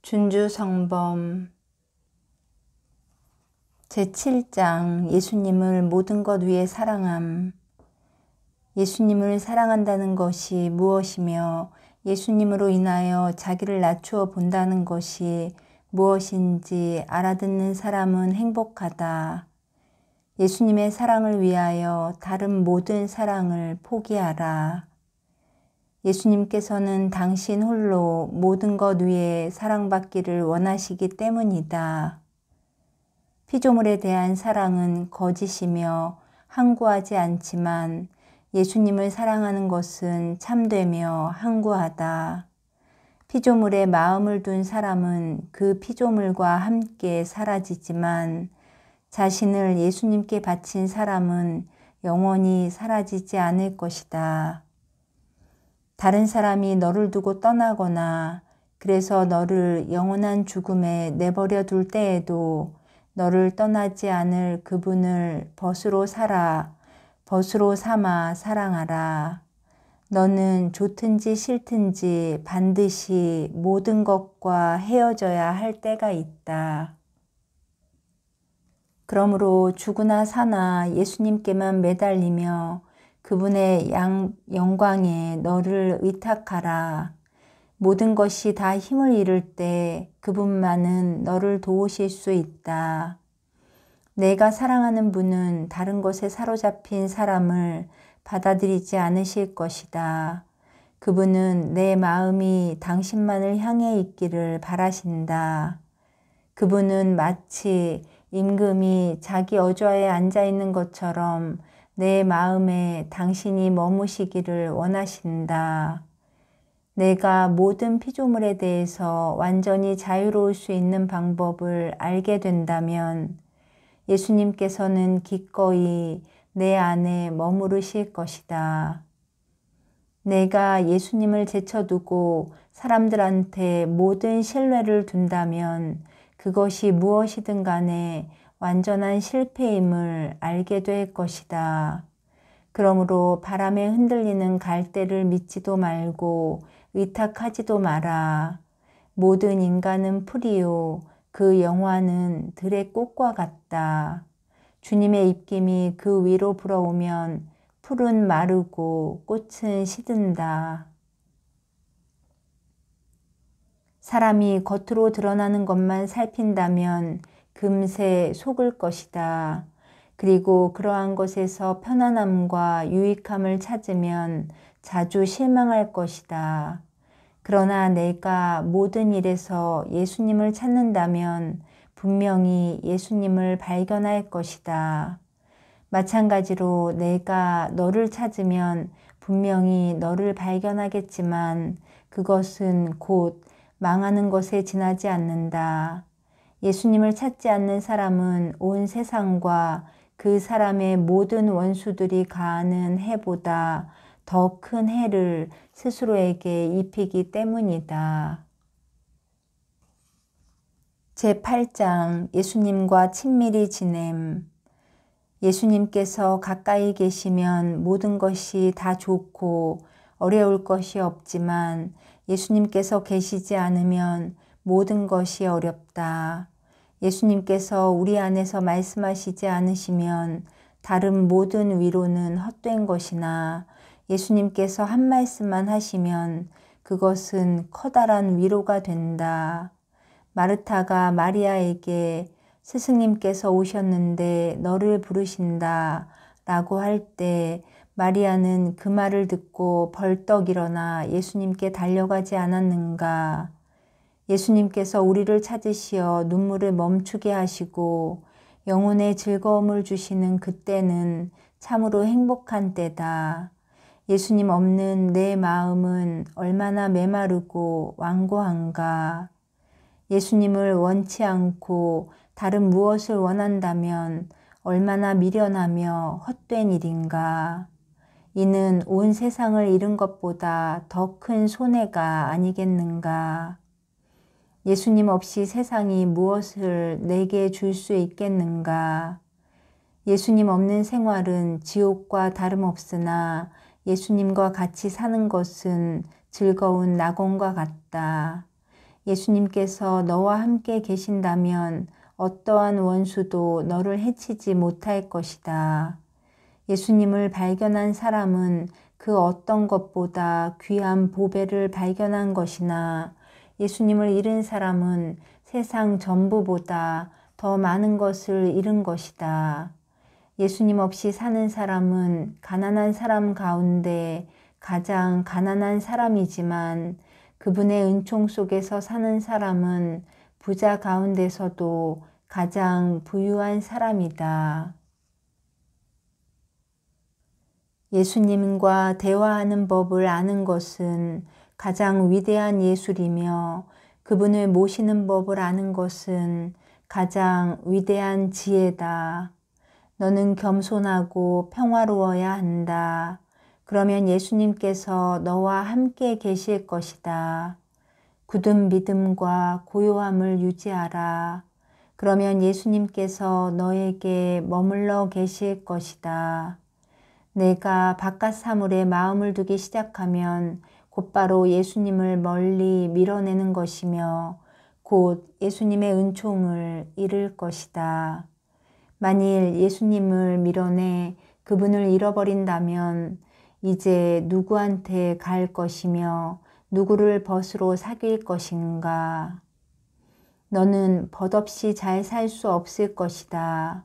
준주성범 제7장 예수님을 모든 것 위에 사랑함. 예수님을 사랑한다는 것이 무엇이며 예수님으로 인하여 자기를 낮추어 본다는 것이 무엇인지 알아듣는 사람은 행복하다. 예수님의 사랑을 위하여 다른 모든 사랑을 포기하라. 예수님께서는 당신 홀로 모든 것 위에 사랑받기를 원하시기 때문이다. 피조물에 대한 사랑은 거짓이며 항구하지 않지만 예수님을 사랑하는 것은 참되며 항구하다. 피조물에 마음을 둔 사람은 그 피조물과 함께 사라지지만 자신을 예수님께 바친 사람은 영원히 사라지지 않을 것이다. 다른 사람이 너를 두고 떠나거나 그래서 너를 영원한 죽음에 내버려 둘 때에도 너를 떠나지 않을 그분을 벗으로 삼아 사랑하라. 너는 좋든지 싫든지 반드시 모든 것과 헤어져야 할 때가 있다. 그러므로 죽으나 사나 예수님께만 매달리며 그분의 영광에 너를 의탁하라. 모든 것이 다 힘을 잃을 때 그분만은 너를 도우실 수 있다. 내가 사랑하는 분은 다른 것에 사로잡힌 사람을 받아들이지 않으실 것이다. 그분은 내 마음이 당신만을 향해 있기를 바라신다. 그분은 마치 임금이 자기 어좌에 앉아 있는 것처럼 내 마음에 당신이 머무시기를 원하신다. 내가 모든 피조물에 대해서 완전히 자유로울 수 있는 방법을 알게 된다면 예수님께서는 기꺼이 내 안에 머무르실 것이다. 내가 예수님을 제쳐두고 사람들한테 모든 신뢰를 둔다면 그것이 무엇이든 간에 완전한 실패임을 알게 될 것이다. 그러므로 바람에 흔들리는 갈대를 믿지도 말고 의탁하지도 마라. 모든 인간은 풀이요 그 영화는 들의 꽃과 같다. 주님의 입김이 그 위로 불어오면 풀은 마르고 꽃은 시든다. 사람이 겉으로 드러나는 것만 살핀다면 금세 속을 것이다. 그리고 그러한 것에서 편안함과 유익함을 찾으면 자주 실망할 것이다. 그러나 내가 모든 일에서 예수님을 찾는다면 분명히 예수님을 발견할 것이다. 마찬가지로 내가 너를 찾으면 분명히 너를 발견하겠지만 그것은 곧 망하는 것에 지나지 않는다. 예수님을 찾지 않는 사람은 온 세상과 그 사람의 모든 원수들이 가하는 해보다 더 큰 해를 스스로에게 입히기 때문이다. 제8장 예수님과 친밀히 지냄. 예수님께서 가까이 계시면 모든 것이 다 좋고 어려울 것이 없지만 예수님께서 계시지 않으면 모든 것이 어렵다. 예수님께서 우리 안에서 말씀하시지 않으시면 다른 모든 위로는 헛된 것이나 예수님께서 한 말씀만 하시면 그것은 커다란 위로가 된다. 마르타가 마리아에게 스승님께서 오셨는데 너를 부르신다 라고 할 때 마리아는 그 말을 듣고 벌떡 일어나 예수님께 달려가지 않았는가? 예수님께서 우리를 찾으시어 눈물을 멈추게 하시고 영혼의 즐거움을 주시는 그때는 참으로 행복한 때다. 예수님 없는 내 마음은 얼마나 메마르고 완고한가. 예수님을 원치 않고 다른 무엇을 원한다면 얼마나 미련하며 헛된 일인가. 이는 온 세상을 잃은 것보다 더 큰 손해가 아니겠는가. 예수님 없이 세상이 무엇을 내게 줄 수 있겠는가. 예수님 없는 생활은 지옥과 다름없으나 예수님과 같이 사는 것은 즐거운 낙원과 같다. 예수님께서 너와 함께 계신다면 어떠한 원수도 너를 해치지 못할 것이다. 예수님을 발견한 사람은 그 어떤 것보다 귀한 보배를 발견한 것이나 예수님을 잃은 사람은 세상 전부보다 더 많은 것을 잃은 것이다. 예수님 없이 사는 사람은 가난한 사람 가운데 가장 가난한 사람이지만 그분의 은총 속에서 사는 사람은 부자 가운데서도 가장 부유한 사람이다. 예수님과 대화하는 법을 아는 것은 가장 위대한 예술이며 그분을 모시는 법을 아는 것은 가장 위대한 지혜다. 너는 겸손하고 평화로워야 한다. 그러면 예수님께서 너와 함께 계실 것이다. 굳은 믿음과 고요함을 유지하라. 그러면 예수님께서 너에게 머물러 계실 것이다. 내가 바깥 사물에 마음을 두기 시작하면 곧바로 예수님을 멀리 밀어내는 것이며 곧 예수님의 은총을 잃을 것이다. 만일 예수님을 밀어내 그분을 잃어버린다면 이제 누구한테 갈 것이며 누구를 벗으로 사귈 것인가? 너는 벗없이 잘 살 수 없을 것이다.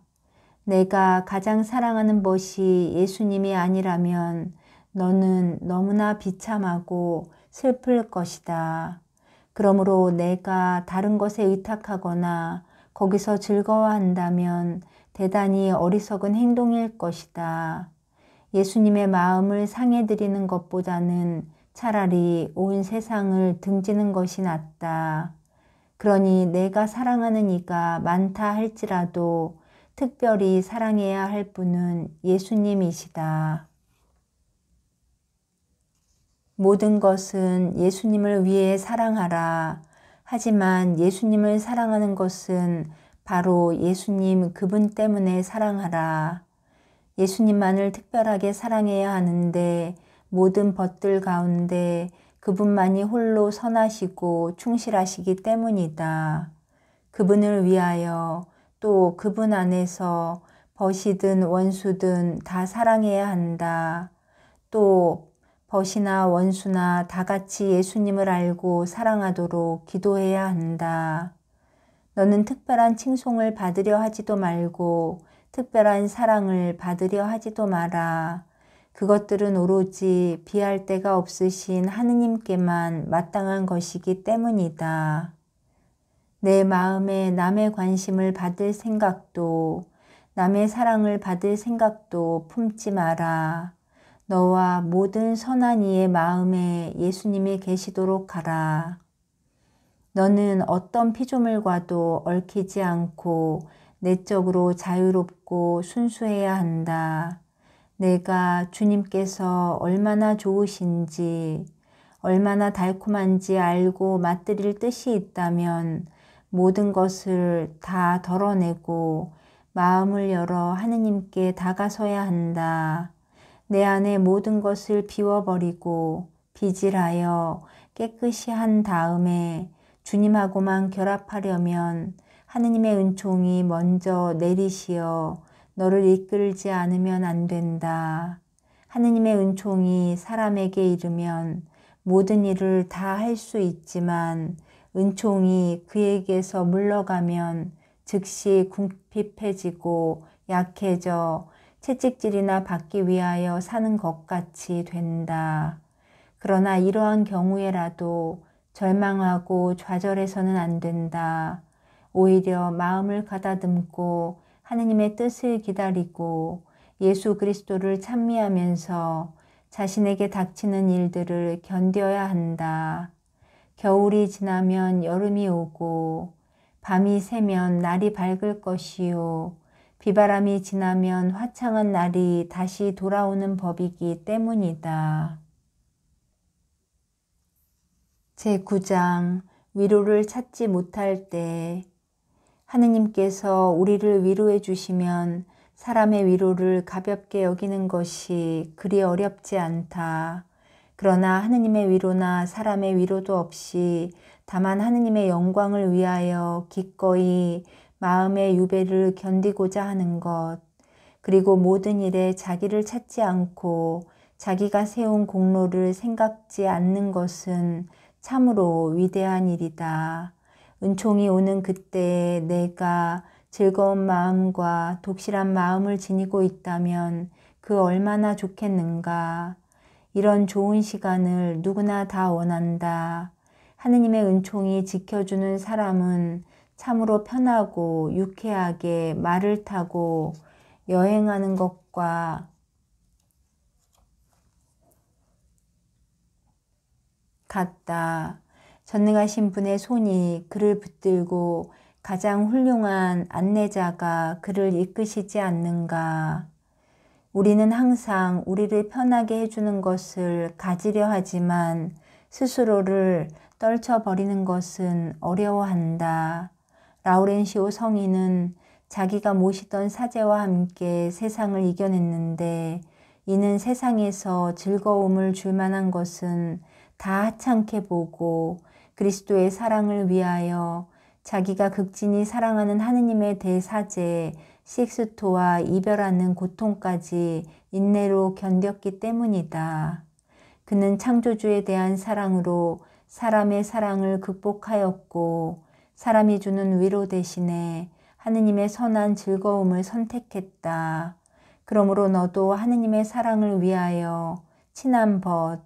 내가 가장 사랑하는 것이 예수님이 아니라면 너는 너무나 비참하고 슬플 것이다. 그러므로 내가 다른 것에 의탁하거나 거기서 즐거워한다면 대단히 어리석은 행동일 것이다. 예수님의 마음을 상해드리는 것보다는 차라리 온 세상을 등지는 것이 낫다. 그러니 내가 사랑하는 이가 많다 할지라도 특별히 사랑해야 할 분은 예수님이시다. 모든 것은 예수님을 위해 사랑하라. 하지만 예수님을 사랑하는 것은 바로 예수님 그분 때문에 사랑하라. 예수님만을 특별하게 사랑해야 하는데 모든 법들 가운데 그분만이 홀로 선하시고 충실하시기 때문이다. 그분을 위하여 또 그분 안에서 벗이든 원수든 다 사랑해야 한다. 또 벗이나 원수나 다 같이 예수님을 알고 사랑하도록 기도해야 한다. 너는 특별한 칭송을 받으려 하지도 말고 특별한 사랑을 받으려 하지도 마라. 그것들은 오로지 비할 데가 없으신 하느님께만 마땅한 것이기 때문이다. 내 마음에 남의 관심을 받을 생각도 남의 사랑을 받을 생각도 품지 마라. 너와 모든 선한 이의 마음에 예수님이 계시도록 하라. 너는 어떤 피조물과도 얽히지 않고 내적으로 자유롭고 순수해야 한다. 내가 주님께서 얼마나 좋으신지, 얼마나 달콤한지 알고 맛들일 뜻이 있다면 모든 것을 다 덜어내고 마음을 열어 하느님께 다가서야 한다. 내 안에 모든 것을 비워버리고 비질하여 깨끗이 한 다음에 주님하고만 결합하려면 하느님의 은총이 먼저 내리시어 너를 이끌지 않으면 안 된다. 하느님의 은총이 사람에게 이르면 모든 일을 다 할 수 있지만 은총이 그에게서 물러가면 즉시 궁핍해지고 약해져 채찍질이나 받기 위하여 사는 것 같이 된다. 그러나 이러한 경우에라도 절망하고 좌절해서는 안 된다. 오히려 마음을 가다듬고 하느님의 뜻을 기다리고 예수 그리스도를 찬미하면서 자신에게 닥치는 일들을 견뎌야 한다. 겨울이 지나면 여름이 오고 밤이 새면 날이 밝을 것이요. 비바람이 지나면 화창한 날이 다시 돌아오는 법이기 때문이다. 제9장 위로를 찾지 못할 때 하느님께서 우리를 위로해 주시면 사람의 위로를 가볍게 여기는 것이 그리 어렵지 않다. 그러나 하느님의 위로나 사람의 위로도 없이 다만 하느님의 영광을 위하여 기꺼이 마음의 유배를 견디고자 하는 것, 그리고 모든 일에 자기를 찾지 않고 자기가 세운 공로를 생각지 않는 것은 참으로 위대한 일이다. 은총이 오는 그때에 내가 즐거운 마음과 독실한 마음을 지니고 있다면 그 얼마나 좋겠는가. 이런 좋은 시간을 누구나 다 원한다. 하느님의 은총이 지켜주는 사람은 참으로 편하고 유쾌하게 말을 타고 여행하는 것과 같다. 전능하신 분의 손이 그를 붙들고 가장 훌륭한 안내자가 그를 이끄시지 않는가. 우리는 항상 우리를 편하게 해주는 것을 가지려 하지만 스스로를 떨쳐버리는 것은 어려워한다. 라우렌시오 성인은 자기가 모시던 사제와 함께 세상을 이겨냈는데 이는 세상에서 즐거움을 줄 만한 것은 다 하찮게 보고 그리스도의 사랑을 위하여 자기가 극진히 사랑하는 하느님의 대사제 식스토와 이별하는 고통까지 인내로 견뎠기 때문이다. 그는 창조주에 대한 사랑으로 사람의 사랑을 극복하였고 사람이 주는 위로 대신에 하느님의 선한 즐거움을 선택했다. 그러므로 너도 하느님의 사랑을 위하여 친한 벗,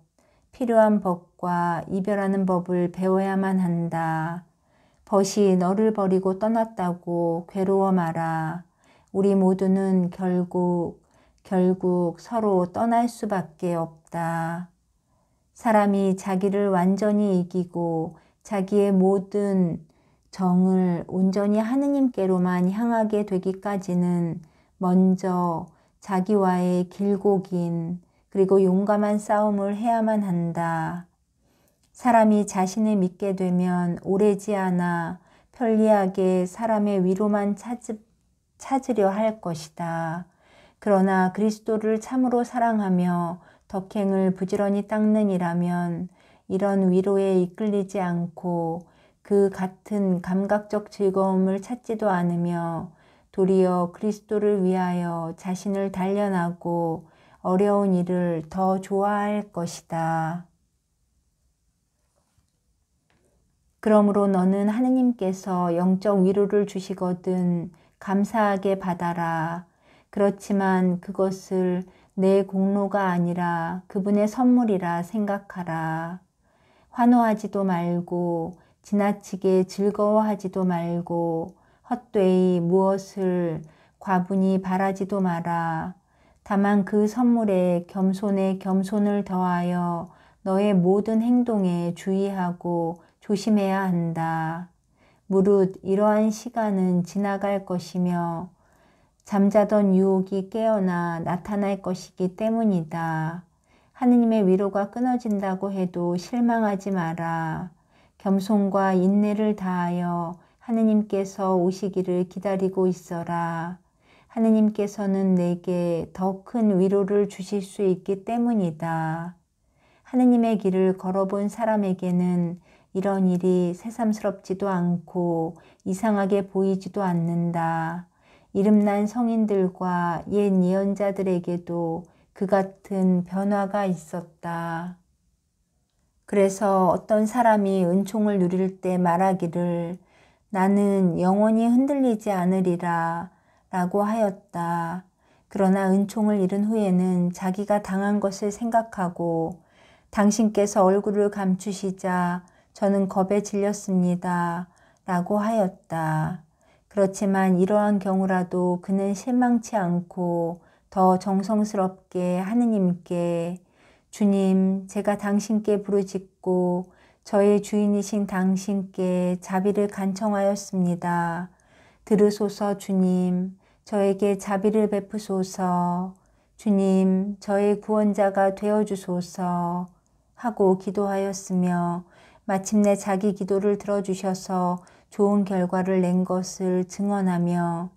필요한 법과 이별하는 법을 배워야만 한다. 벗이 너를 버리고 떠났다고 괴로워 마라. 우리 모두는 결국 서로 떠날 수밖에 없다. 사람이 자기를 완전히 이기고 자기의 모든 정을 온전히 하느님께로만 향하게 되기까지는 먼저 자기와의 길고 긴 그리고 용감한 싸움을 해야만 한다. 사람이 자신을 믿게 되면 오래지 않아 편리하게 사람의 위로만 찾으려 할 것이다. 그러나 그리스도를 참으로 사랑하며 덕행을 부지런히 닦는 이라면 이런 위로에 이끌리지 않고 그 같은 감각적 즐거움을 찾지도 않으며 도리어 그리스도를 위하여 자신을 단련하고 어려운 일을 더 좋아할 것이다. 그러므로 너는 하느님께서 영적 위로를 주시거든 감사하게 받아라. 그렇지만 그것을 내 공로가 아니라 그분의 선물이라 생각하라. 환호하지도 말고 지나치게 즐거워하지도 말고 헛되이 무엇을 과분히 바라지도 마라. 다만 그 선물에 겸손에 겸손을 더하여 너의 모든 행동에 주의하고 조심해야 한다. 무릇 이러한 시간은 지나갈 것이며 잠자던 유혹이 깨어나 나타날 것이기 때문이다. 하느님의 위로가 끊어진다고 해도 실망하지 마라. 겸손과 인내를 다하여 하느님께서 오시기를 기다리고 있어라. 하느님께서는 내게 더 큰 위로를 주실 수 있기 때문이다. 하느님의 길을 걸어본 사람에게는 이런 일이 새삼스럽지도 않고 이상하게 보이지도 않는다. 이름난 성인들과 옛 예언자들에게도 그 같은 변화가 있었다. 그래서 어떤 사람이 은총을 누릴 때 말하기를 나는 영원히 흔들리지 않으리라 라고 하였다. 그러나 은총을 잃은 후에는 자기가 당한 것을 생각하고 당신께서 얼굴을 감추시자 저는 겁에 질렸습니다 라고 하였다. 그렇지만 이러한 경우라도 그는 실망치 않고 더 정성스럽게 하느님께 주님, 제가 당신께 부르짖고 저의 주인이신 당신께 자비를 간청하였습니다. 들으소서 주님, 저에게 자비를 베푸소서. 주님, 저의 구원자가 되어주소서 하고 기도하였으며 마침내 자기 기도를 들어주셔서 좋은 결과를 낸 것을 증언하며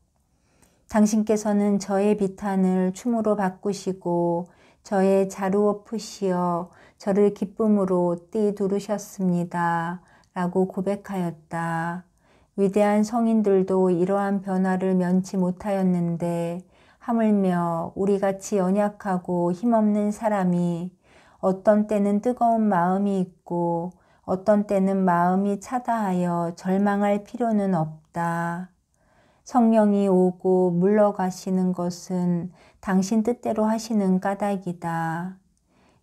당신께서는 저의 비탄을 춤으로 바꾸시고 저의 자루어 푸시어 저를 기쁨으로 띠두르셨습니다. 라고 고백하였다. 위대한 성인들도 이러한 변화를 면치 못하였는데 하물며 우리같이 연약하고 힘없는 사람이 어떤 때는 뜨거운 마음이 있고 어떤 때는 마음이 차다하여 절망할 필요는 없다. 성령이 오고 물러가시는 것은 당신 뜻대로 하시는 까닭이다.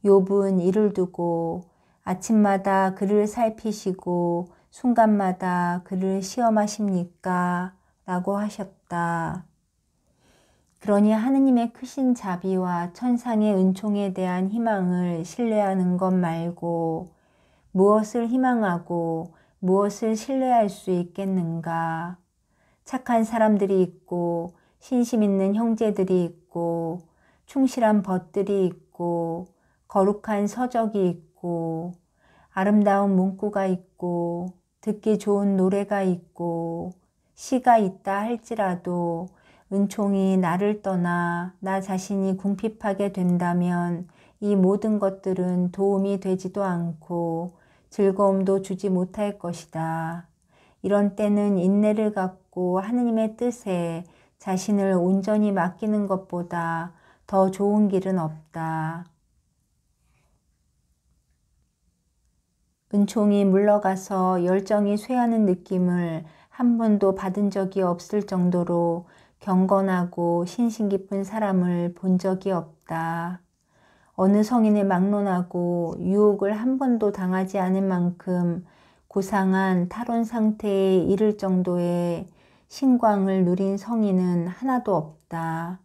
욥은 이를 두고 아침마다 그를 살피시고 순간마다 그를 시험하십니까? 라고 하셨다. 그러니 하느님의 크신 자비와 천상의 은총에 대한 희망을 신뢰하는 것 말고 무엇을 희망하고 무엇을 신뢰할 수 있겠는가? 착한 사람들이 있고 신심 있는 형제들이 있고 충실한 벗들이 있고 거룩한 서적이 있고 아름다운 문구가 있고 듣기 좋은 노래가 있고 시가 있다 할지라도 은총이 나를 떠나 나 자신이 궁핍하게 된다면 이 모든 것들은 도움이 되지도 않고 즐거움도 주지 못할 것이다. 이런 때는 인내를 갖고 하느님의 뜻에 자신을 온전히 맡기는 것보다 더 좋은 길은 없다. 은총이 물러가서 열정이 쇠하는 느낌을 한 번도 받은 적이 없을 정도로 경건하고 신심 깊은 사람을 본 적이 없다. 어느 성인을 막론하고 유혹을 한 번도 당하지 않은 만큼 고상한 탈원 상태에 이를 정도의 신광을 누린 성인은 하나도 없다.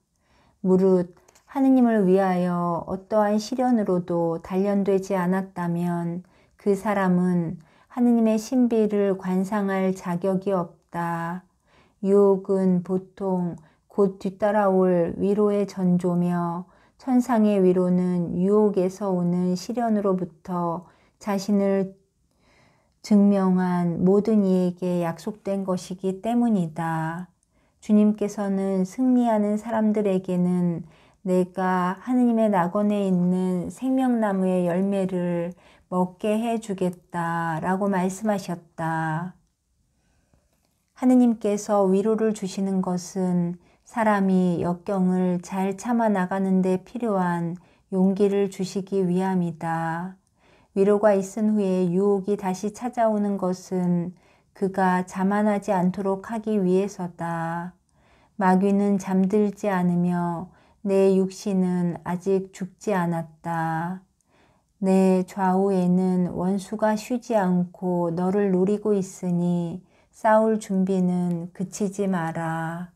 무릇 하느님을 위하여 어떠한 시련으로도 단련되지 않았다면 그 사람은 하느님의 신비를 관상할 자격이 없다. 유혹은 보통 곧 뒤따라올 위로의 전조며 천상의 위로는 유혹에서 오는 시련으로부터 자신을 증명한 모든 이에게 약속된 것이기 때문이다. 주님께서는 승리하는 사람들에게는 내가 하느님의 낙원에 있는 생명나무의 열매를 먹게 해주겠다 라고 말씀하셨다. 하느님께서 위로를 주시는 것은 사람이 역경을 잘 참아 나가는 데 필요한 용기를 주시기 위함이다. 위로가 있은 후에 유혹이 다시 찾아오는 것은 그가 자만하지 않도록 하기 위해서다. 마귀는 잠들지 않으며 내 육신은 아직 죽지 않았다. 내 좌우에는 원수가 쉬지 않고 너를 노리고 있으니 싸울 준비는 그치지 마라.